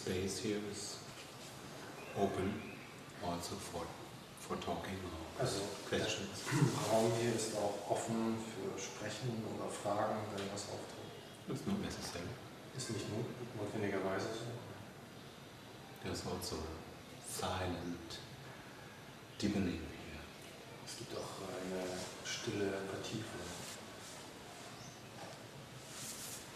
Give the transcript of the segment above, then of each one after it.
space here is open also for talking or questions. Der Raum hier ist auch offen für Sprechen oder Fragen, wenn was auftritt. It's not necessary. Ist nicht notwendigerweise so. There's also silent deepening here. Es gibt auch eine stille Vertiefung.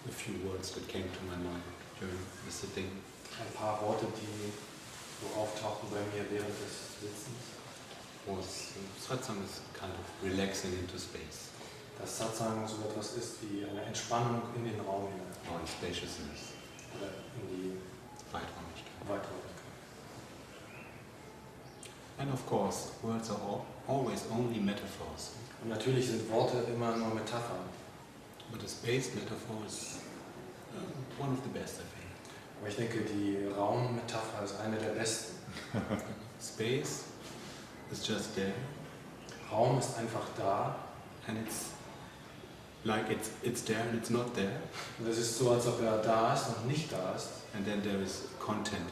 A few words that came to my mind during the sitting. Ein paar Worte, die so auftauchten bei mir während des Sitzens. Was Satsang is kind of relaxing into space. Dass Satsang so etwas ist wie eine Entspannung in den Raum hinein. Or in spaciousness. Oder in die Weiträumigkeit. And of course, words are always only metaphors. Und natürlich sind Worte immer nur Metaphern. But the space metaphor is one of the best, I think. Aber ich denke, die Raummetapher ist eine der besten. Space is just there. Raum ist einfach da. And it's like it's there and it's not there. Und es ist so, als ob er da ist und nicht da ist. And then there is content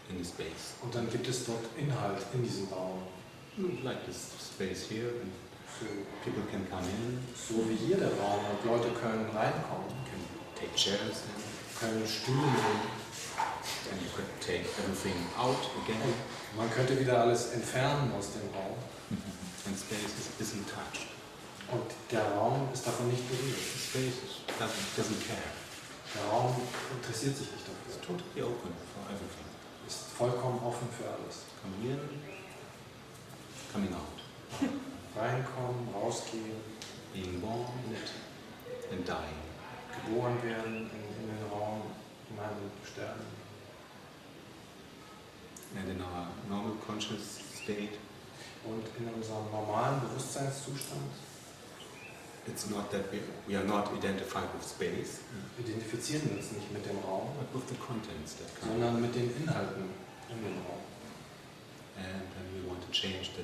in the space. Und dann gibt es dort Inhalt in diesem Raum. Like this space here, and people can come in. So wie hier der Raum und Leute können reinkommen. Can take chairs in. Können Stühle nehmen. And you could take everything out again. Man könnte wieder alles entfernen aus dem Raum. And space isn't touched. Und der Raum ist davon nicht berührt. Space doesn't care. Der Raum interessiert sich nicht dafür. It's totally open for everything. Ist vollkommen offen für alles. Coming in, coming out. Reinkommen, rausgehen. Being born and dying. Geboren werden in den Raum, hinein und sterben. And in our normal conscious state, und in unserem normalen Bewusstseinszustand, it's not that we are not identified with space, identifizieren wir uns nicht mit dem Raum, but with the contents that come. sondern mit den Inhalten in dem Raum. And then we want to change the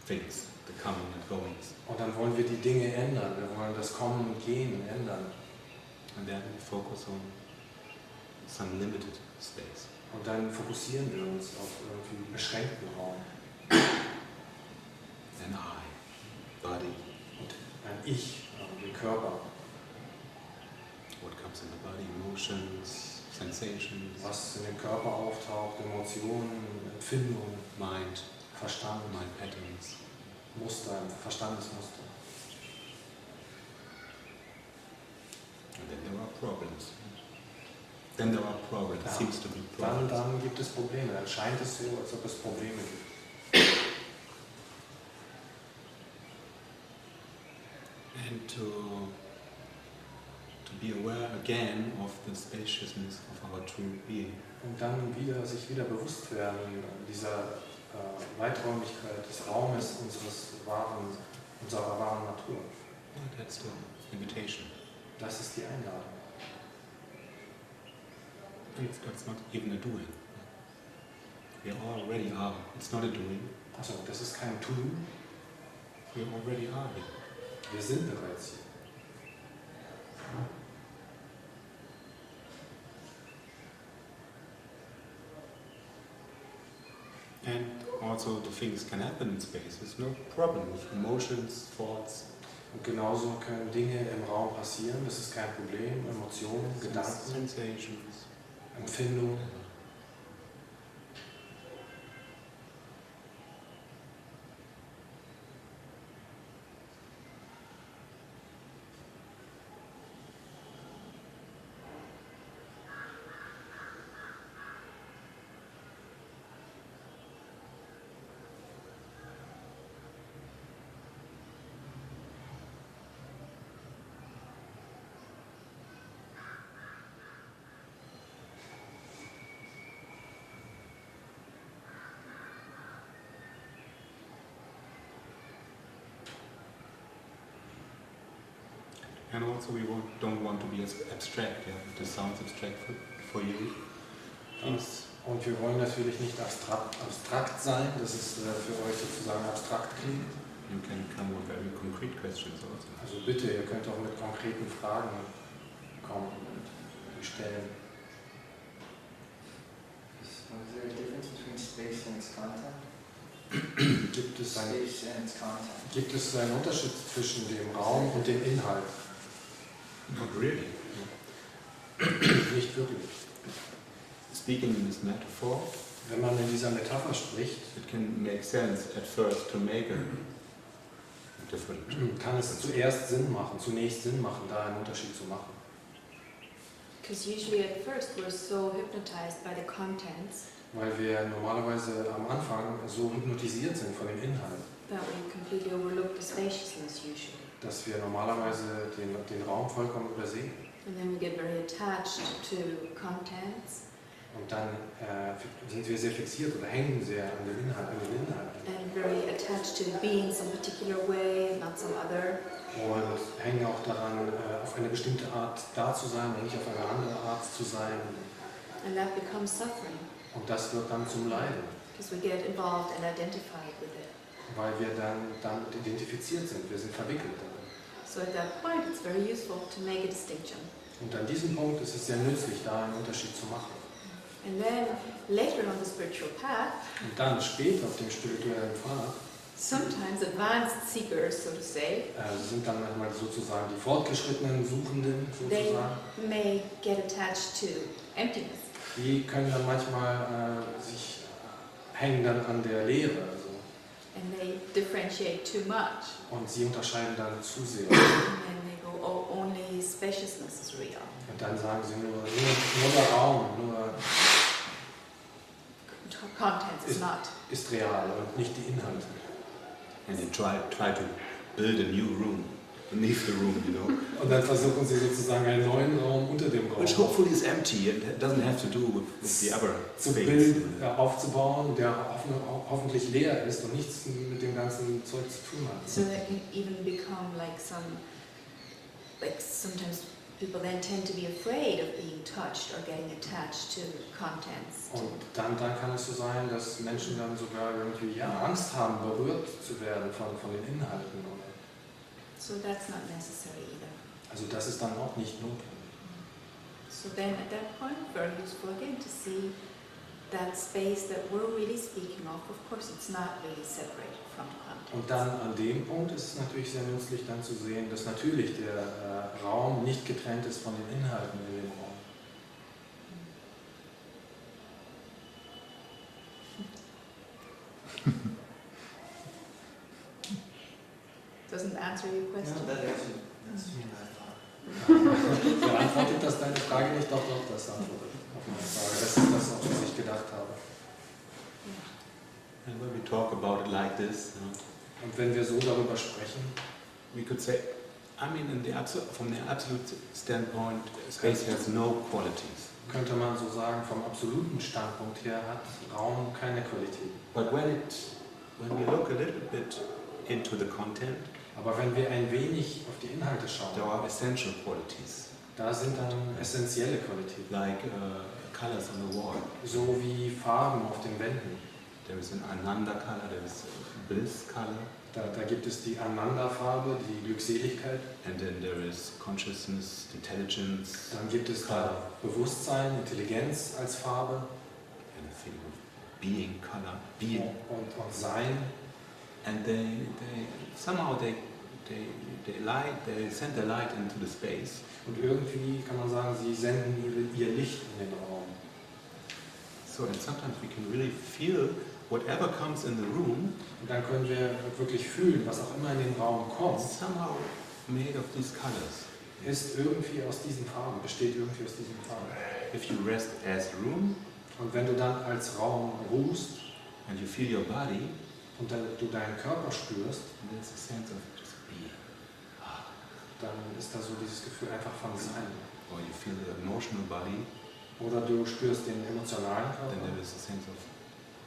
things, the coming and goings. Und dann wollen wir die Dinge ändern, wir wollen das Kommen und Gehen ändern. And then we focus on some limited space. Und dann fokussieren wir uns auf irgendwie beschränkten Raum. An I, body. Und ein Ich, den Körper. What comes in the body, emotions, sensations. Was in dem Körper auftaucht, Emotionen, Empfindungen, Mind, Verstand, mind patterns. Muster, Verstandesmuster. And then there are problems. Then there are problems. Ja. Seems to be problems. Dann gibt es Probleme. Dann scheint es so, als ob es Probleme gibt. And to be aware again of the spaciousness of our true being. Und dann sich wieder bewusst werden dieser Weiträumigkeit des Raumes unserer wahren Natur. Yeah, that's the invitation. Das ist die Einladung. That's not even a doing. We already are. It's not a doing. Also, das ist kein Tun. We already are here. Wir sind bereits hier. And also the things can happen in space. There's no problem with emotions, thoughts. Und genauso können Dinge im Raum passieren. Das ist kein Problem. Emotionen, Gedanken, Sensations. Empfindungen. And also we don't want to be as abstract. Yeah? If this sounds abstract for you, please. Und wir wollen natürlich nicht abstrakt sein, dass es für euch sozusagen abstrakt klingt. You can come with very concrete questions also. Also bitte, ihr könnt auch mit konkreten Fragen kommen und die stellen. So is there a difference between space and its content? Space and its content. Gibt es einen Unterschied zwischen dem Raum und dem Inhalt? Not really. Nicht wirklich. Speaking in this metaphor, Wenn man in dieser Metapher spricht, it can make sense at first to make a different. kann es zunächst Sinn machen, da einen Unterschied zu machen. Because usually at first we're so hypnotized by the contents Weil wir normalerweise am Anfang so hypnotisiert sind von dem Inhalt, that we completely overlook the spaciousness usually. dass wir normalerweise den Raum vollkommen übersehen. And then we get very attached to contents Und dann sind wir sehr fixiert oder hängen sehr an den Inhalten. and very attached to being some particular way and not some other. Und hängen auch daran, auf eine bestimmte Art da zu sein und nicht auf eine andere Art zu sein. And that becomes suffering Und das wird dann zum Leiden, because we get involved and identified with it. weil wir dann damit identifiziert sind, wir sind verwickelt darin. So at that point it's very useful to make a distinction. Und an diesem Punkt ist es sehr nützlich, da einen Unterschied zu machen. And then later on the spiritual path, Und dann später auf dem spirituellen Pfad sometimes advanced seekers, so to say, sind dann manchmal sozusagen die fortgeschrittenen Suchenden, they sozusagen. may get attached to emptiness. Die können dann manchmal hängen dann an der Leere. Also. And they differentiate too much. Und sie unterscheiden dann zu sehr. And then they go, oh, only spaciousness is real. Und dann sagen sie nur der Raum, nur Contents is not. ist real und nicht die Inhalte. And they try to build a new room beneath the room, you know. Und dann versuchen sie sozusagen einen neuen Raum unter dem Raum Which hopefully is empty and doesn't have to do with the other zu things. bilden, aufzubauen, der hoffentlich leer ist und nichts mit dem ganzen Zeug zu tun hat. So that can even become like sometimes people then tend to be afraid of being touched or getting attached to contents. Und dann kann es so sein, dass Menschen dann sogar irgendwie Angst haben, berührt zu werden von den Inhalten. Oder? So that's not necessary either. Also das ist dann auch nicht notwendig. So then at that point, very useful again to see that space that we're really speaking of course it's not really separated from content. Und dann an dem Punkt ist es natürlich sehr nützlich dann zu sehen, dass natürlich der Raum nicht getrennt ist von den Inhalten in dem Raum. Doesn't answer your question? No, that answers what I thought. Beantwortet das deine Frage nicht? Doch, das antwortet auf meine Frage. Das ist das, auch, was ich gedacht habe. And when we talk about it like this, Und wenn wir so darüber sprechen, we could say, I mean, from the absolute standpoint, space has no qualities. könnte man so sagen, vom absoluten Standpunkt her hat Raum keine Qualität. But when we look a little bit into the content, Aber wenn wir ein wenig auf die Inhalte schauen, there are essential qualities, da sind dann essentielle Qualitäten, like colors on the wall. so wie Farben auf den Wänden. There is an Ananda color, there is a bliss color, Da gibt es die Ananda-Farbe, die Glückseligkeit. and then there is consciousness, intelligence, Dann gibt es da Bewusstsein, Intelligenz als Farbe and a feeling of being color, being. und Sein. And they somehow they send the light into the space. Und irgendwie kann man sagen, sie senden ihr Licht in den Raum. So and sometimes we can really feel whatever comes in the room Und dann können wir wirklich fühlen, was auch immer in den Raum kommt, is somehow made of these colors. ist irgendwie aus diesen Farben, besteht irgendwie aus diesen Farben. If you rest as room Und wenn du dann als Raum ruhst and you feel your body, und dann du deinen Körper spürst, there's a sense of just being. dann ist da so dieses Gefühl einfach von Sein. Or you feel the emotional body, Oder du spürst den emotionalen then there Körper. is a sense of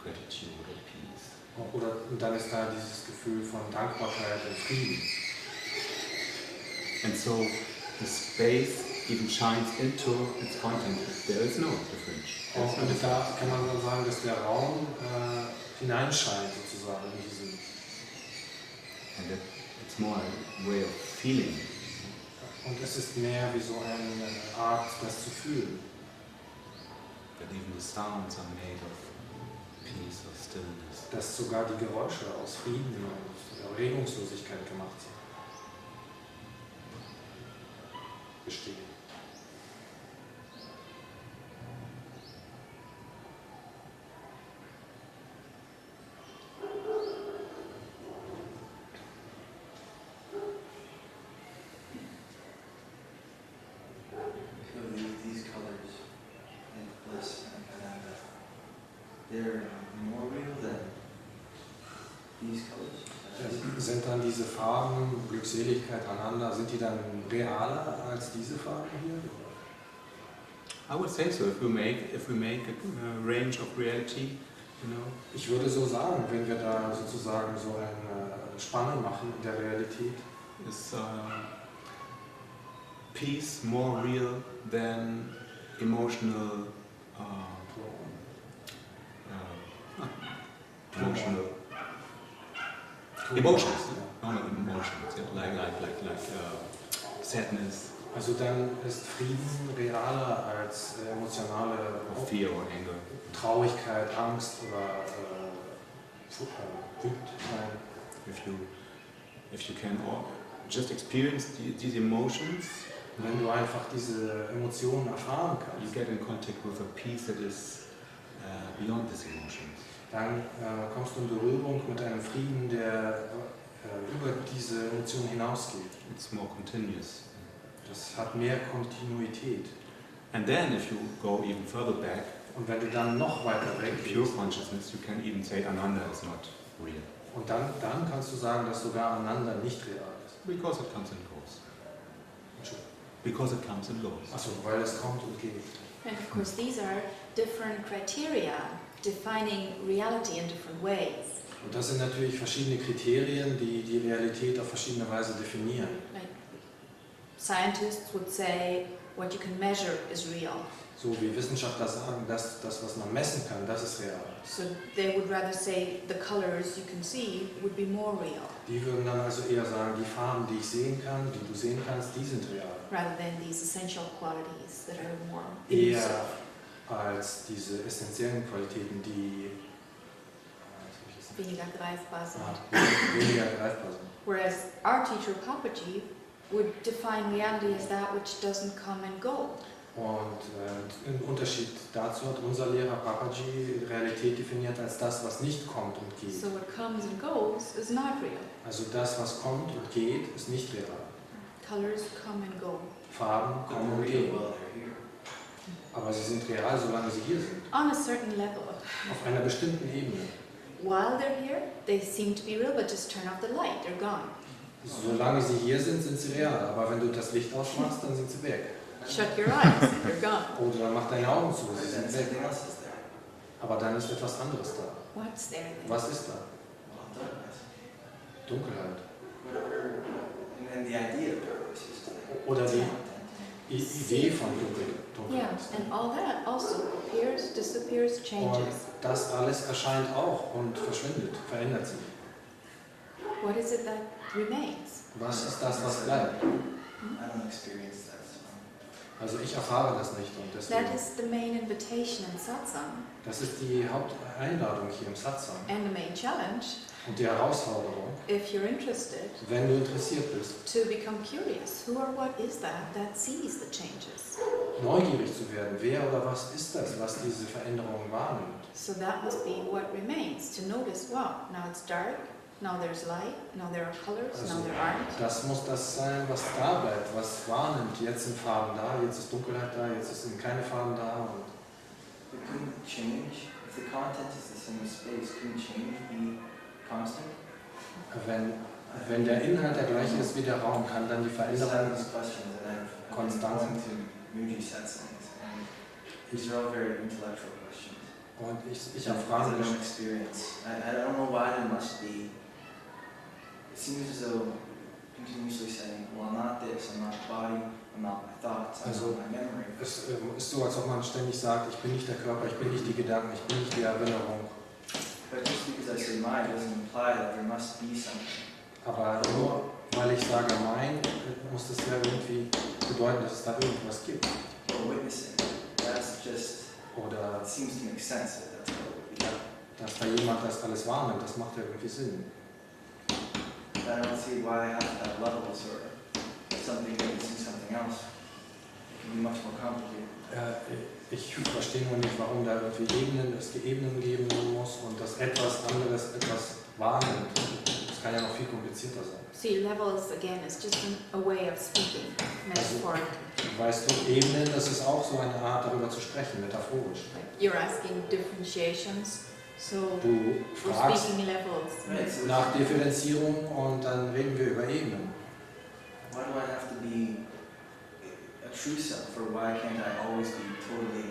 gratitude or peace. Und dann ist da dieses Gefühl von Dankbarkeit und Frieden. And so the space even shines into its content. There is no difference. There's no Und difference. da kann man dann sagen, dass der Raum hineinscheint sozusagen in diesen. And that it's more a way of feeling. Und es ist mehr wie so eine Art, das zu fühlen. that even the sounds are made of peace or stillness. Dass sogar die Geräusche aus Frieden und Regungslosigkeit gemacht sind. Bestehen. These colors and bliss and Ananda, they're more real than these colors. Sind dann diese Farben, Glückseligkeit, Ananda, sind die dann realer als diese Farben hier? I would say so. If we make a range of reality, Ich würde so sagen, wenn wir da sozusagen so eine Spanne machen in der Realität, is peace more real than emotional emotions, normal emotions, like sadness, also dann ist Frieden realer als emotionale or fear or anger. Traurigkeit, Angst oder Wütendheit. If you can just experience these emotions, Wenn du einfach diese Emotionen erfahren you kannst, get in contact with a peace that is beyond these emotions. dann kommst du in Berührung mit einem Frieden, der über diese Emotionen hinausgeht. It's more continuous. Das hat mehr Kontinuität. And then if you go even further back, Und wenn du dann noch weiter weg pure gehst, consciousness, you can even say Ananda is not real. und dann kannst du sagen, dass sogar Ananda nicht real ist. Because it comes and goes. Because it comes and goes. Achso, weil es kommt und geht. And of course, these are different criteria defining reality in different ways. Und das sind natürlich verschiedene Kriterien, die die Realität auf verschiedene Weise definieren. Like scientists would say, what you can measure is real. So wie Wissenschaftler sagen, dass das, was man messen kann, das ist real. So they would rather say the colors you can see would be more real, Die würden dann also eher sagen, die Farben, die ich sehen kann, die du sehen kannst, die sind real. rather than these essential qualities that are more Eher elusive. als diese essentiellen Qualitäten, die Weniger greifbar sind. weniger greifbar sind. Whereas our teacher Papaji would define reality as that which doesn't come and go. Und im Unterschied dazu hat unser Lehrer Papaji Realität definiert als das, was nicht kommt und geht. So what comes and goes is not real. Also das, was kommt und geht, ist nicht real. Colors come and go. Farben But kommen und they're real gehen. while they're here. Aber sie sind real, solange sie hier sind. On a certain level. Auf einer bestimmten Ebene. While they're here, they seem to be real, but just turn off the light, they're gone. Solange sie hier sind, sind sie real. Aber wenn du das Licht ausmachst, dann sind sie weg. Shut your eyes, they're gone. Oder dann mach deine Augen zu, But sie then sind weg. something else is there. Aber dann ist etwas anderes da. What's there then? Was ist da? Well, darkness. Dunkelheit. And then the idea of darkness is there. Oder die Content. Idee von Yeah, Dunkelheit. and all that also appears, disappears, Und changes. das alles erscheint auch und verschwindet, verändert sich. What is it that remains? Was ist das, was bleibt? I don't experience that. So. Also ich erfahre das nicht und That deswegen. is the main invitation in Satsang Das ist die Haupteinladung hier im Satsang. and the main challenge, Und die Herausforderung, if you're interested, wenn du interessiert bist, to become curious. Who or what is that sees the changes? neugierig zu werden. Wer oder was ist das, was diese Veränderungen wahrnimmt? So that must be what remains, to notice, wow, now it's dark, now there's light, now there are colors, now Also there aren't. das muss das sein, was da bleibt, was wahrnimmt. Jetzt sind Farben da, jetzt ist Dunkelheit da, jetzt sind keine Farben da. Und It couldn't change. If the content is the same as space, couldn't change be constant? wenn der Inhalt der gleiche ist wie der Raum, kann dann die These Veränderung are these questions that I've been Constant. going to Muji Satsangs, and these are all very intellectual questions. und ich Because erfrage I don't mich, experience. I don't know why there must be. It seems as though continuously saying, well, I'm not this, I'm not the body, I'm not my thoughts, I'm Also, not my memory. es ist so, als ob man ständig sagt, ich bin nicht der Körper, ich bin nicht die Gedanken, ich bin nicht die Erinnerung. But just because I say mine doesn't imply that there must be something. Aber nur weil ich sage mein, muss das ja irgendwie bedeuten, dass es da irgendwas gibt. Or witnessing. That's just Oder It seems to make sense that that's what it would be. dass da jemand das alles wahrnimmt, das macht ja irgendwie Sinn. But I don't see why I have to have levels or something that you see something else. It can be much more complicated. Ich verstehe nur nicht, warum da irgendwie Ebenen geben muss und dass etwas anderes etwas wahrnimmt. Das kann ja noch viel komplizierter sein. See, levels again is just a way of speaking, metaphorically. Weißt du, Ebenen, das ist auch so eine Art, darüber zu sprechen, metaphorisch. Like you're asking differentiations, so Du we're fragst speaking levels. Right, so nach Differenzierung und dann reden wir über Ebenen. why do I have to be a true self, or why can't I always be totally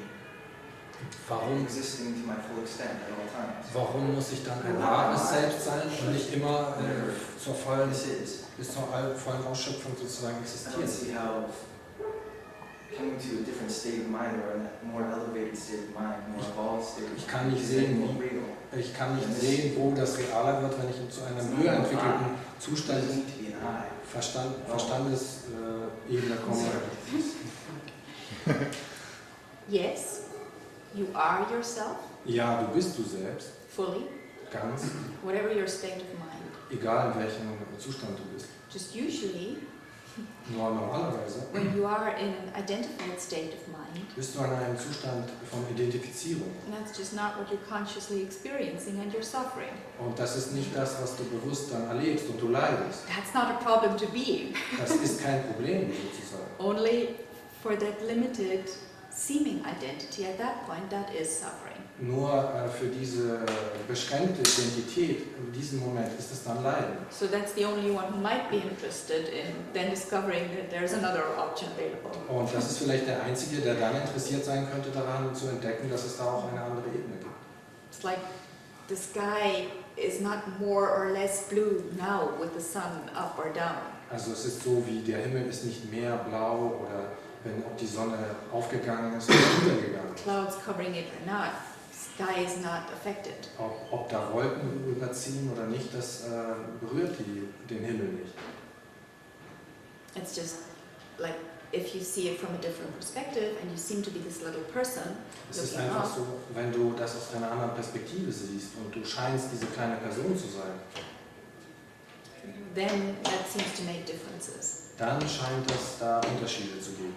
existing to my full extent at all times? Warum muss ich dann ein wahres Selbst sein und nicht immer bis zur vollen Ausschöpfung sozusagen I don't existieren? see how coming to a different state of mind, or a more elevated state of mind, more evolved state of mind, Ich kann nicht is sehen, more real. Ich kann nicht sehen, wo das realer wird, wenn ich zu einem höher entwickelten It Zustand doesn't need to be an I. Verstandesebene komme. Yes, you are yourself, Ja, du bist du selbst, fully, ganz, whatever your state of mind. egal in welchem Zustand du bist. Just usually, Nur normalerweise when you are in an identified state of mind, bist du in einem Zustand von Identifizierung. and that's just not what you're consciously experiencing and you're suffering. Und das ist nicht das, was du bewusst dann erlebst und du leidest. That's not a problem to be in. Das ist kein Problem sozusagen. Only for that limited seeming identity at that point, that is suffering. Nur für diese beschränkte Identität in diesem Moment ist es dann Leiden. So that's the only one who might be interested in then discovering that there's another option available. Und das ist vielleicht der Einzige, der dann interessiert sein könnte, daran zu entdecken, dass es da auch eine andere Ebene gibt. It's like the sky is not more or less blue now with the sun up or down. Also es ist so, wie der Himmel ist nicht mehr blau oder ob die Sonne aufgegangen ist oder untergegangen. Clouds covering it or not, sky is not affected. Ob da Wolken überziehen oder nicht, das berührt den Himmel nicht. It's just like if you see it from a different perspective and you seem to be this little person Es ist looking einfach up, so, wenn du das aus einer anderen Perspektive siehst und du scheinst diese kleine Person zu sein, then that seems to make differences. dann scheint es da Unterschiede zu geben.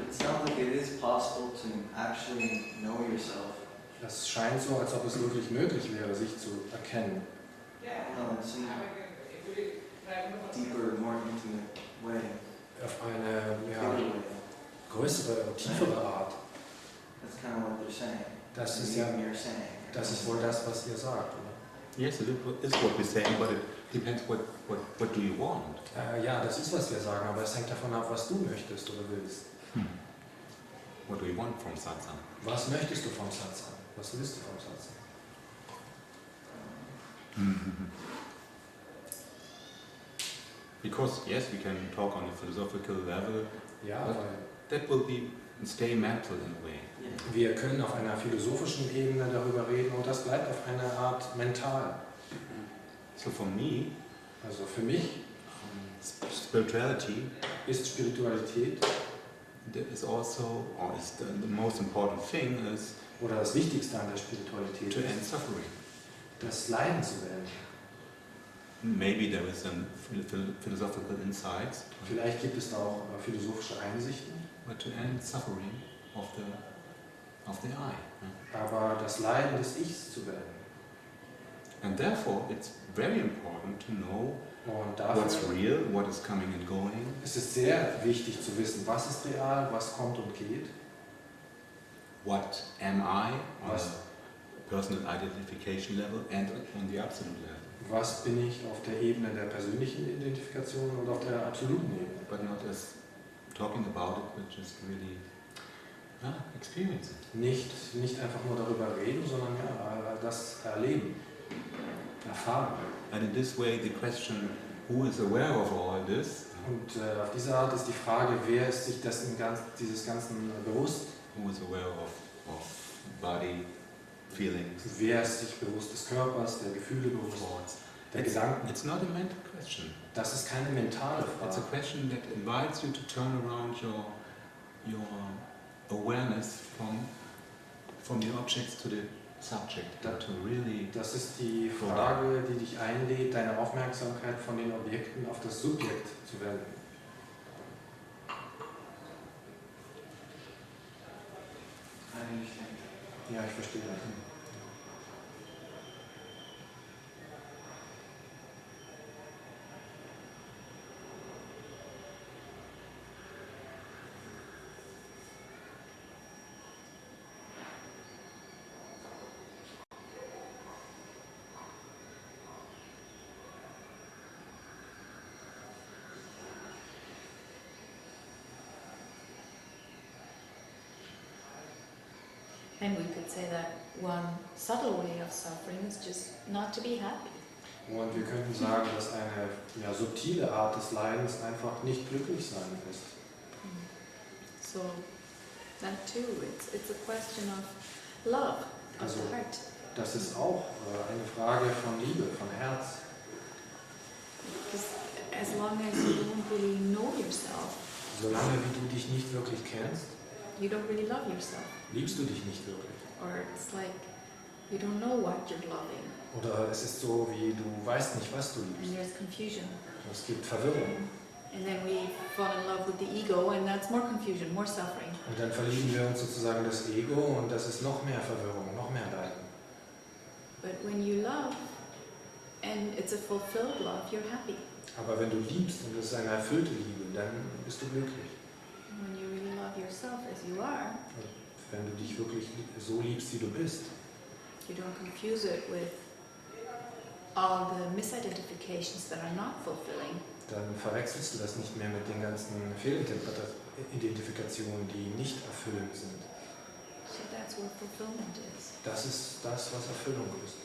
It sounds like it is possible to actually know yourself. Das scheint so, als ob es wirklich möglich wäre, sich zu erkennen. In some deeper, more intimate way. Auf eine Bigger way. größere und tiefere Art. That's kind of what they're saying. Das ist Maybe ja, you're saying. das ist wohl das, was ihr sagt, oder? Yes, it is what we're saying, but it depends what do you want. Ja, das ist, was wir sagen, aber es hängt davon ab, was du möchtest oder willst. What do you want from Satsang? Was möchtest du vom Satsang? Was willst du vom Satsang? Because yes, we can talk on a philosophical level, Ja, but weil that will stay mental in a way. Yeah. wir können auf einer philosophischen Ebene darüber reden und das bleibt auf einer Art mental. So for me, Also für mich spirituality ist Spiritualität is also, or is the most important thing is oder das Wichtigste an der Spiritualität to end ist, suffering. das Leiden zu beenden. Maybe there is some philosophical insights, Vielleicht gibt es da auch philosophische Einsichten, but to end suffering of the I. aber das Leiden des Ichs zu beenden. And therefore, it's very important to know Und what's dafür real, what is coming and going, ist es sehr wichtig zu wissen, was ist real, was kommt und geht, what am I on Was- a personal identification level and on the absolute level, was bin ich auf der Ebene der persönlichen Identifikation und auf der absoluten Ebene. but not as talking about it, but just really experience it. Nicht einfach nur darüber reden, sondern ja, das erleben, erfahren. And in this way, the question, who is aware of all this, Und auf diese Art ist die Frage, wer ist sich dieses Ganzen bewusst? who is aware of body, feelings, Wer ist sich bewusst des Körpers, der Gefühle bewusst, thoughts. der Gedanken? It's not a mental question. Das ist keine mentale It's a Frage. question that invites you to turn around your awareness from from the objects to the subject, to really Das ist die Frage, die dich einlädt, deine Aufmerksamkeit von den Objekten auf das Subjekt zu wenden. I understand. Ja, ich verstehe das. And we could say that one subtle way of suffering is just not to be happy. Und wir könnten sagen, dass eine subtile Art des Leidens einfach nicht glücklich sein ist. So that too, it's a question of love, of Also, the heart. Das ist auch eine Frage von Liebe, von Herz. Because as long as you don't really know yourself, Solange wie du dich nicht wirklich kennst, you don't really love yourself. liebst du dich nicht wirklich. Or it's like you don't know what you're loving, Oder es ist so, wie du weißt nicht, was du and liebst. there's confusion. Es gibt Verwirrung. And then we fall in love with the ego, and that's more confusion, more suffering. Und dann verlieben wir uns sozusagen das Ego und das ist noch mehr Verwirrung, noch mehr Leiden. But when you love, and it's a fulfilled love, you're happy. Aber wenn du liebst und es ist eine erfüllte Liebe, dann bist du glücklich. When you really love yourself as you are, Und wenn du dich wirklich so liebst, wie du bist, you don't confuse it with all the misidentifications that are not fulfilling. dann verwechselst du das nicht mehr mit den ganzen Fehlidentifikationen, die nicht erfüllend sind. So that's what fulfillment is. Das ist das, was Erfüllung ist.